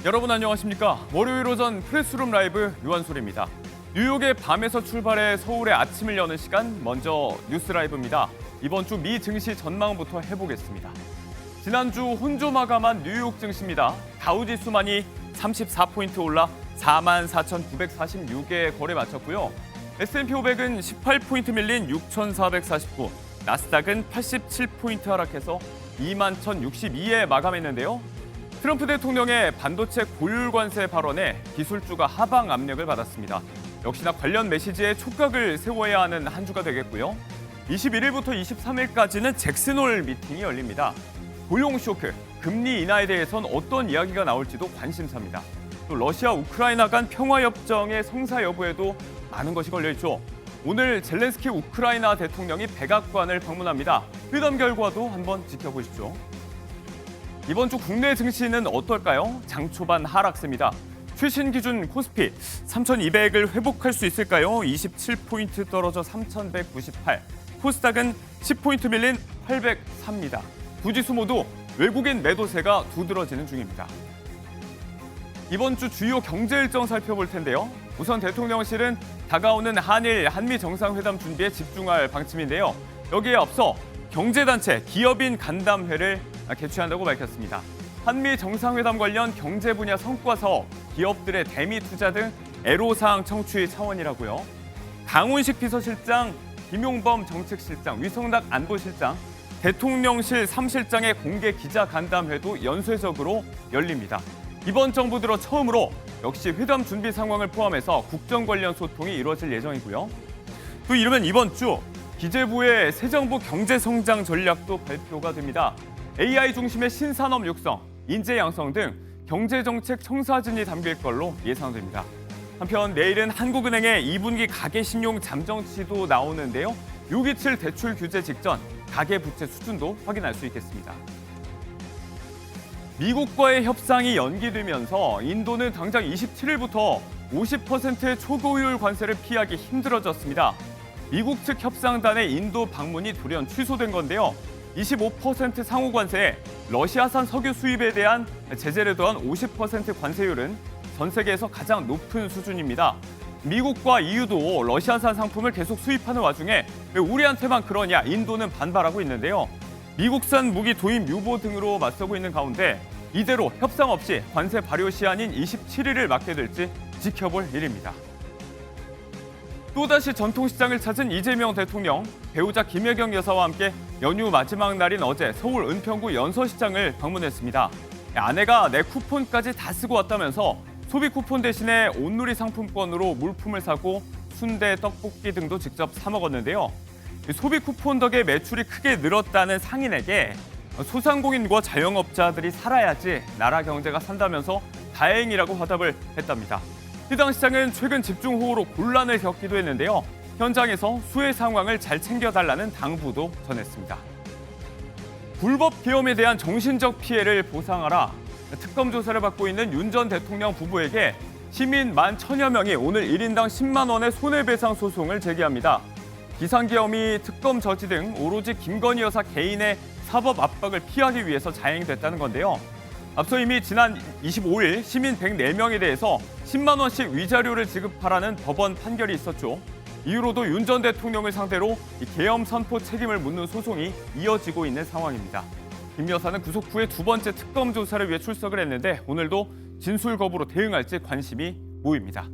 여러분 안녕하십니까? 월요일 오전 프레스룸 라이브 유한솔입니다. 뉴욕의 밤에서 출발해 서울의 아침을 여는 시간, 먼저 뉴스 라이브입니다. 이번 주 미 증시 전망부터 해보겠습니다. 지난주 혼조 마감한 뉴욕 증시입니다. 다우지수만이 34포인트 올라 44,946에 거래 마쳤고요. S&P 500은 18포인트 밀린 6,449, 나스닥은 87포인트 하락해서 21,062에 마감했는데요. 트럼프 대통령의 반도체 고율 관세 발언에 기술주가 하방 압력을 받았습니다. 역시나 관련 메시지에 촉각을 세워야 하는 한 주가 되겠고요. 21일부터 23일까지는 잭슨홀 미팅이 열립니다. 고용 쇼크, 금리 인하에 대해선 어떤 이야기가 나올지도 관심사입니다. 또 러시아 우크라이나 간 평화협정의 성사 여부에도 많은 것이 걸려있죠. 오늘 젤렌스키 우크라이나 대통령이 백악관을 방문합니다. 회담 결과도 한번 지켜보시죠. 이번 주 국내 증시는 어떨까요? 장 초반 하락세입니다. 최신 기준 코스피 3,200을 회복할 수 있을까요? 27포인트 떨어져 3,198. 코스닥은 10포인트 밀린 803입니다. 두 지수 모두 외국인 매도세가 두드러지는 중입니다. 이번 주 주요 경제 일정 살펴볼 텐데요. 우선 대통령실은 다가오는 한일, 한미 정상회담 준비에 집중할 방침인데요. 여기에 앞서 경제단체 기업인 간담회를 개최한다고 밝혔습니다. 한미 정상회담 관련 경제 분야 성과 사업, 기업들의 대미 투자 등 애로사항 청취 차원이라고요. 강훈식 비서실장, 김용범 정책실장, 위성락 안보실장, 대통령실 3실장의 공개 기자 간담회도 연쇄적으로 열립니다. 이번 정부 들어 처음으로 역시 회담 준비 상황을 포함해서 국정 관련 소통이 이루어질 예정이고요. 또 이르면 이번 주 기재부의 새 정부 경제성장 전략도 발표가 됩니다. AI 중심의 신산업 육성, 인재 양성 등 경제정책 청사진이 담길 걸로 예상됩니다. 한편 내일은 한국은행의 2분기 가계신용 잠정치도 나오는데요. 627 대출 규제 직전 가계부채 수준도 확인할 수 있겠습니다. 미국과의 협상이 연기되면서 인도는 당장 27일부터 50%의 초고율 관세를 피하기 힘들어졌습니다. 미국 측 협상단의 인도 방문이 돌연 취소된 건데요. 25% 상호 관세에 러시아산 석유 수입에 대한 제재를 더한 50% 관세율은 전 세계에서 가장 높은 수준입니다. 미국과 EU도 러시아산 상품을 계속 수입하는 와중에 왜 우리한테만 그러냐 인도는 반발하고 있는데요. 미국산 무기 도입 유보 등으로 맞서고 있는 가운데 이대로 협상 없이 관세 발효 시한인 27일을 맞게 될지 지켜볼 일입니다. 또다시 전통시장을 찾은 이재명 대통령, 배우자 김혜경 여사와 함께 연휴 마지막 날인 어제 서울 은평구 연서시장을 방문했습니다. 아내가 내 쿠폰까지 다 쓰고 왔다면서 소비 쿠폰 대신에 온누리 상품권으로 물품을 사고 순대, 떡볶이 등도 직접 사 먹었는데요. 소비 쿠폰 덕에 매출이 크게 늘었다는 상인에게 소상공인과 자영업자들이 살아야지 나라 경제가 산다면서 다행이라고 화답을 했답니다. 해당 시장은 최근 집중호우로 곤란을 겪기도 했는데요. 현장에서 수해 상황을 잘 챙겨달라는 당부도 전했습니다. 불법 계엄에 대한 정신적 피해를 보상하라. 특검 조사를 받고 있는 윤 전 대통령 부부에게 시민 11,000여 명이 오늘 1인당 10만 원의 손해배상 소송을 제기합니다. 비상계엄이 특검 저지 등 오로지 김건희 여사 개인의 사법 압박을 피하기 위해서 자행됐다는 건데요. 앞서 이미 지난 25일 시민 104명에 대해서 10만 원씩 위자료를 지급하라는 법원 판결이 있었죠. 이후로도 윤 전 대통령을 상대로 계엄 선포 책임을 묻는 소송이 이어지고 있는 상황입니다. 김 여사는 구속 후에 두 번째 특검 조사를 위해 출석을 했는데 오늘도 진술 거부로 대응할지 관심이 모입니다.